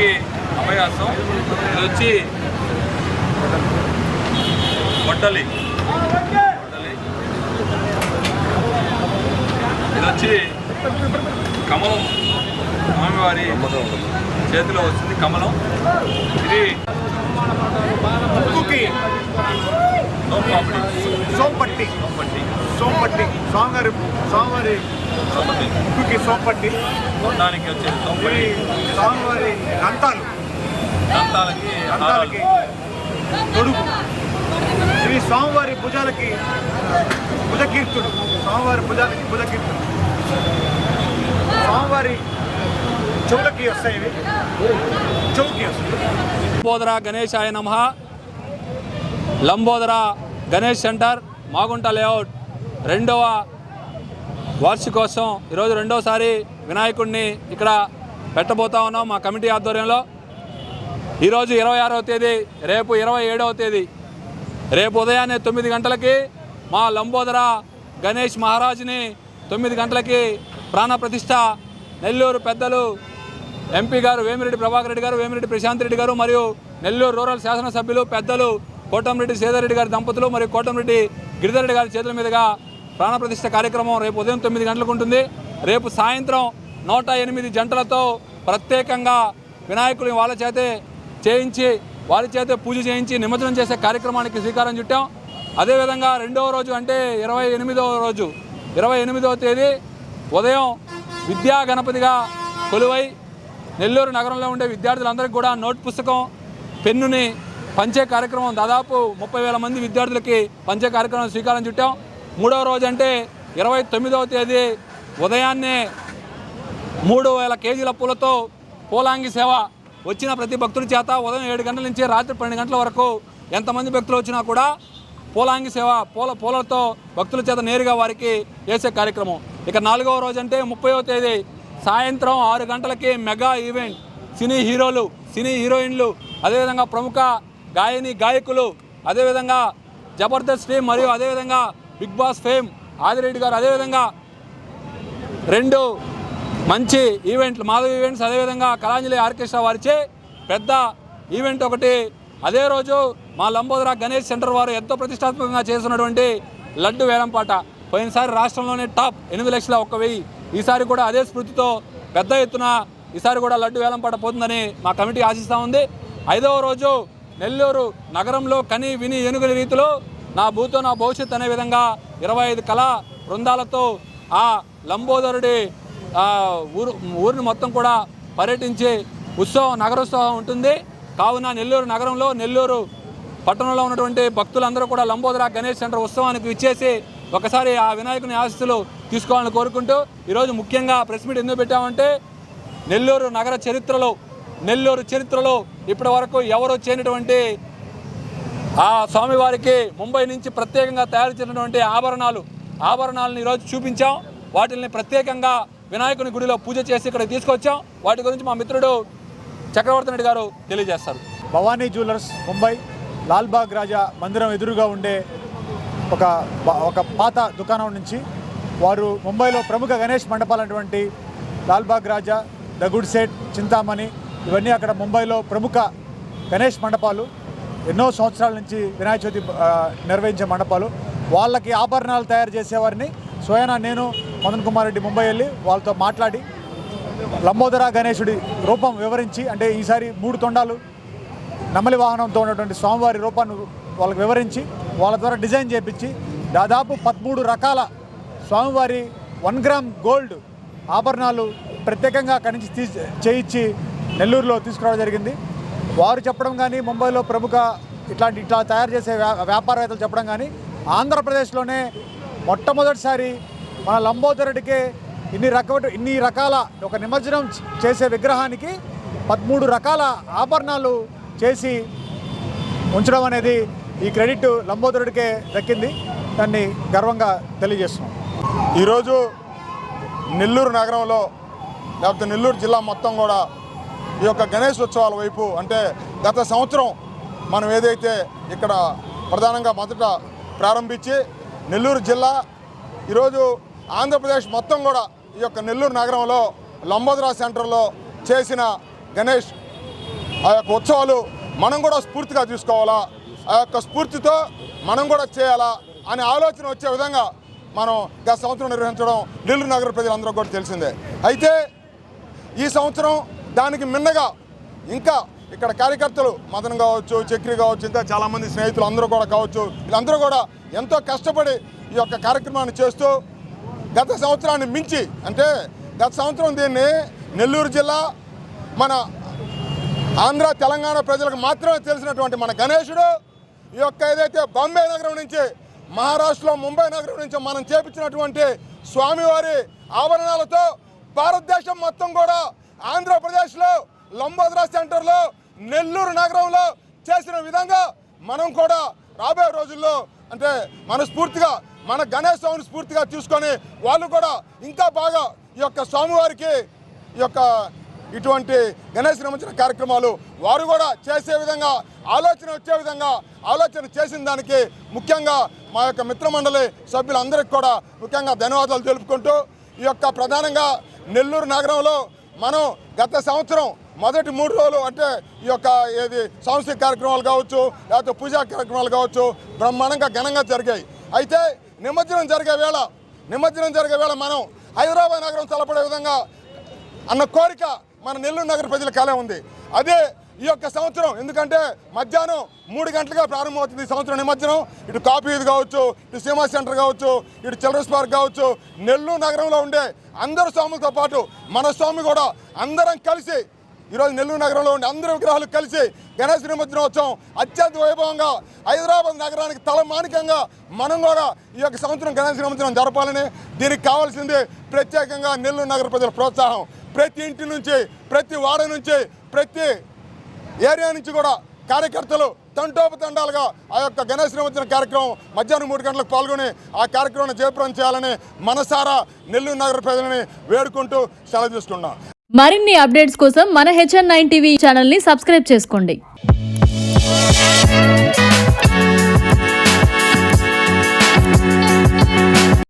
అందరికీ అభయాసం. ఇది వచ్చి గొడ్డలి, ఇది వచ్చి కమలం, స్వామివారి చేతిలో వస్తుంది కమలం. ఇది సోంపట్టి స్వామివారి ముక్కుకి సోంపట్టి, దానికి వచ్చేది సోంపట్టి. స్వామివారి దంతాలకి తొడుగు. ఇవి స్వామివారి భుజాలకి భుజకీర్తుడు, స్వామివారి చెవులకి వస్తాయి, ఇవి చెవుకి వస్తాయి. లంబోదర గణేశాయ నమః. లంబోదర గణేష్ సెంటర్ మాగుంట లేఅవుట్ 2వ వార్షికోత్సవం. ఈరోజు 2వసారి వినాయకుడిని ఇక్కడ పెట్టబోతా ఉన్నాం మా కమిటీ ఆధ్వర్యంలో. ఈరోజు 26వ తేదీ, రేపు 27వ తేదీ. రేపు ఉదయాన్నే 9 గంటలకి మా లంబోదర గణేష్ మహారాజుని 9 గంటలకి ప్రాణప్రతిష్ఠ నెల్లూరు పెద్దలు ఎంపీ గారు వేమిరెడ్డి ప్రభాకర్ రెడ్డి గారు, వేమిరెడ్డి ప్రశాంత్ రెడ్డి గారు మరియు నెల్లూరు రూరల్ శాసనసభ్యులు పెద్దలు కోటంరెడ్డి సేదరెడ్డి గారి దంపతులు మరియు కోటంరెడ్డి గిరిధర్ రెడ్డి గారి చేతుల మీదుగా ప్రాణప్రతిష్ఠ కార్యక్రమం రేపు ఉదయం 9 గంటలకు ఉంటుంది. రేపు సాయంత్రం 108 జంటలతో ప్రత్యేకంగా వినాయకుని వాళ్ళ చేతే చేయించి, వారి చేతే పూజ చేయించి నిమజ్జనం చేసే కార్యక్రమానికి శ్రీకారం చుట్టాం. అదేవిధంగా 2వ రోజు అంటే 28వ రోజు, 28వ తేదీ ఉదయం విద్యా గణపతిగా కొలువై నెల్లూరు నగరంలో ఉండే విద్యార్థులందరికీ కూడా నోట్ పుస్తకం, పెన్నుని పంచే కార్యక్రమం దాదాపు 30,000 మంది విద్యార్థులకి పంచే కార్యక్రమం శ్రీకారం చుట్టాం. 3వ రోజు అంటే 29వ తేదీ ఉదయాన్నే 3,000 కేజీల పూలతో పూలాంగి సేవ వచ్చిన ప్రతి భక్తుడి చేత ఉదయం 7 గంటల నుంచి రాత్రి 12 గంటల వరకు ఎంతమంది భక్తులు వచ్చినా కూడా పూలాంగి సేవ పూలతో భక్తుల చేత నేరుగా వారికి వేసే కార్యక్రమం. ఇక 4వ రోజు అంటే 30వ తేదీ సాయంత్రం 6 గంటలకి మెగా ఈవెంట్. సినీ హీరోలు, సినీ హీరోయిన్లు, అదేవిధంగా ప్రముఖ గాయకులు, అదేవిధంగా జబర్దస్త్ టీం మరియు అదేవిధంగా బిగ్ బాస్ ఫేమ్ ఆదిరెడ్డి గారు, అదేవిధంగా 2 మంచి ఈవెంట్లు మాధవ్ ఈవెంట్స్, అదేవిధంగా కళాంజలి ఆర్కెస్ట్రా వారిచే పెద్ద ఈవెంట్ ఒకటి. అదే రోజు మా లంబోదర గణేష్ సెంటర్ వారు ఎంతో ప్రతిష్టాత్మకంగా చేస్తున్నటువంటి లడ్డు వేలంపాట. పోయినసారి రాష్ట్రంలోనే టాప్ 8,01,000. ఈసారి కూడా అదే స్ఫూర్తితో పెద్ద ఎత్తున ఈసారి కూడా లడ్డు వేలంపాట పోతుందని మా కమిటీ ఆశిస్తూ ఉంది. 5వ రోజు నెల్లూరు నగరంలో కని విని ఏనుగుల రీతిలో నా భూతో నా భవిష్యత్ అనే విధంగా 25 కళా బృందాలతో ఆ లంబోదరుడి ఊరిని మొత్తం కూడా పర్యటించి నగరోత్సవం ఉంటుంది. కావున నెల్లూరు నగరంలో, నెల్లూరు పట్టణంలో ఉన్నటువంటి భక్తులందరూ కూడా లంబోదర గణేష్ సెంటర్ ఉత్సవానికి విచ్చేసి ఒకసారి ఆ వినాయకుని ఆశీస్సులు తీసుకోవాలని కోరుకుంటూ ఈరోజు ముఖ్యంగా ప్రెస్ మీట్ ఎందుకు పెట్టామంటే నెల్లూరు నగర చరిత్రలో ఇప్పటి వరకు ఎవరు చేయనటువంటి ఆ స్వామివారికి ముంబై నుంచి ప్రత్యేకంగా తయారు చేసినటువంటి ఆభరణాలను ఈరోజు చూపించాం. వాటిని ప్రత్యేకంగా వినాయకుని గుడిలో పూజ చేసి ఇక్కడ తీసుకొచ్చాం. వాటి గురించి మా మిత్రుడు చక్రవర్తి రెడ్డి గారు తెలియజేస్తారు. భవానీ జ్యువెలర్స్ ముంబై లాల్బాగ్ రాజా మందిరం ఎదురుగా ఉండే ఒక పాత దుకాణం నుంచి వారు ముంబైలో ప్రముఖ గణేష్ మండపాలైనటువంటి లాల్బాగ్ రాజా, ద గుడ్ సెట్, చింతామణి, ఇవన్నీ అక్కడ ముంబైలో ప్రముఖ గణేష్ మండపాలు. ఎన్నో సంవత్సరాల నుంచి వినాయక చవితి నిర్వహించే మండపాలు. వాళ్ళకి ఆభరణాలు తయారు చేసేవారిని స్వయానా నేను మదన్ కుమార్ రెడ్డి ముంబై వెళ్ళి వాళ్ళతో మాట్లాడి లంబోదర గణేశుడి రూపం వివరించి, అంటే ఈసారి 3 తొండాలు నెమలి వాహనంతో ఉన్నటువంటి స్వామివారి రూపాన్ని వాళ్ళకి వివరించి వాళ్ళ ద్వారా డిజైన్ చేయించి దాదాపు 13 రకాల స్వామివారి 1 గ్రామ్ గోల్డ్ ఆభరణాలు ప్రత్యేకంగా అక్కడి నుంచి చేయించి నెల్లూరులో తీసుకురావడం జరిగింది. వారు చెప్పడం కానీ, ముంబైలో ప్రముఖ ఇట్లా తయారు చేసే వ్యాపారవేత్తలు చెప్పడం కానీ, ఆంధ్రప్రదేశ్లోనే మొట్టమొదటిసారి మన లంబోదరుడికే ఇన్ని రకాల ఒక నిమజ్జనం చేసే విగ్రహానికి 13 రకాల ఆభరణాలు చేసి ఉంచడం అనేది ఈ క్రెడిట్ లంబోదరుడికే దక్కింది. దాన్ని గర్వంగా తెలియజేస్తున్నాం. ఈరోజు నెల్లూరు నగరంలో లేకపోతే నెల్లూరు జిల్లా మొత్తం కూడా ఈ యొక్క గణేష్ ఉత్సవాల వైపు, అంటే గత సంవత్సరం మనం ఏదైతే ఇక్కడ ప్రధానంగా మొదట ప్రారంభించి నెల్లూరు జిల్లా, ఈరోజు ఆంధ్రప్రదేశ్ మొత్తం కూడా ఈ యొక్క నెల్లూరు నగరంలో లంబోదర సెంటర్లో చేసిన గణేష్ ఆ యొక్క ఉత్సవాలు మనం కూడా స్ఫూర్తిగా తీసుకోవాలా, ఆ యొక్క స్ఫూర్తితో మనం కూడా చేయాలా అనే ఆలోచన వచ్చే విధంగా మనం గత సంవత్సరం నిర్వహించడం నెల్లూరు నగర ప్రజలందరూ కూడా తెలిసిందే. అయితే ఈ సంవత్సరం దానికి మిన్నగా ఇంకా ఇక్కడ కార్యకర్తలు మదన్ కావచ్చు, చక్రి కావచ్చు, ఇంకా చాలామంది స్నేహితులు అందరూ కూడా కావచ్చు, వీళ్ళందరూ కూడా ఎంతో కష్టపడి ఈ యొక్క కార్యక్రమాన్ని చేస్తూ గత సంవత్సరాన్ని మించి, అంటే గత సంవత్సరం దీన్ని నెల్లూరు జిల్లా మన ఆంధ్ర తెలంగాణ ప్రజలకు మాత్రమే తెలిసినటువంటి మన గణేశుడు ఈ యొక్క ఏదైతే బాంబే నగరం నుంచి, మహారాష్ట్రలో ముంబై నగరం నుంచి మనం చేపించినటువంటి స్వామివారి ఆభరణాలతో భారతదేశం మొత్తం కూడా ఆంధ్రప్రదేశ్లో లంబోదరా సెంటర్లో నెల్లూరు నగరంలో చేసిన విధంగా మనం కూడా రాబోయే రోజుల్లో అంటే మనస్ఫూర్తిగా మన గణేష్ స్వామిని స్ఫూర్తిగా తీసుకొని వాళ్ళు కూడా ఇంకా బాగా ఈ యొక్క స్వామివారికి ఈ యొక్క ఇటువంటి గణేష్ నిమజ్జన కార్యక్రమాలు వారు కూడా చేసే విధంగా ఆలోచన వచ్చే విధంగా ఆలోచన చేసిన దానికి ముఖ్యంగా మా యొక్క మిత్రమండలి సభ్యులందరికీ కూడా ముఖ్యంగా ధన్యవాదాలు తెలుపుకుంటూ ఈ యొక్క ప్రధానంగా నెల్లూరు నగరంలో మనం గత సంవత్సరం మొదటి 3 రోజులు అంటే ఈ యొక్క ఏది సాంస్కృతిక కార్యక్రమాలు కావచ్చు, లేకపోతే పూజా కార్యక్రమాలు కావచ్చు బ్రహ్మాండంగా ఘనంగా జరిగాయి. అయితే నిమజ్జనం జరిగే వేళ మనం హైదరాబాద్ నగరం తలపడే విధంగా అన్న కోరిక మన నెల్లూరు నగర ప్రజల కాలే ఉంది. అదే ఈ యొక్క సంవత్సరం ఎందుకంటే మధ్యాహ్నం 3 గంటలుగా ప్రారంభమవుతుంది ఈ సంవత్సరం నిమజ్జనం. ఇటు కాఫీ ఇది కావచ్చు, ఇటు సినిమా సెంటర్ కావచ్చు, ఇటు చిల్డ్రన్స్ పార్క్ కావచ్చు, నెల్లూరు నగరంలో ఉండే అందరు స్వాములతో పాటు మన స్వామి కూడా అందరం కలిసి ఈరోజు నెల్లూరు నగరంలో ఉండే అందరు విగ్రహాలు కలిసి గణేష్ నిమజ్జనోత్సవం అత్యంత వైభవంగా హైదరాబాద్ నగరానికి తలమానికంగా మనం కూడా ఈ యొక్క సంవత్సరం గణేష్ నిమజ్జనం జరపాలని, దీనికి కావాల్సింది ప్రత్యేకంగా నెల్లూరు నగర ప్రజల ప్రోత్సాహం. ప్రతి ఇంటి నుంచి, ప్రతి వాడ నుంచి, ప్రతి ఏరియా నుంచి కూడా కార్యకర్తలు తండోపతండాలుగా ఆ యొక్క గణేష్ నిమజ్జన కార్యక్రమం మధ్యాహ్నం 3 గంటలకు పాల్గొని ఆ కార్యక్రమాన్ని జయప్రదం చేయాలని మనసారా నెల్లూరు నగర ప్రజలని వేడుకుంటూ సెలవు తీసుకున్నాం. మరిన్ని అప్డేట్స్ కోసం మన HN9 టీవీ ఛానల్ని సబ్స్క్రైబ్ చేసుకోండి.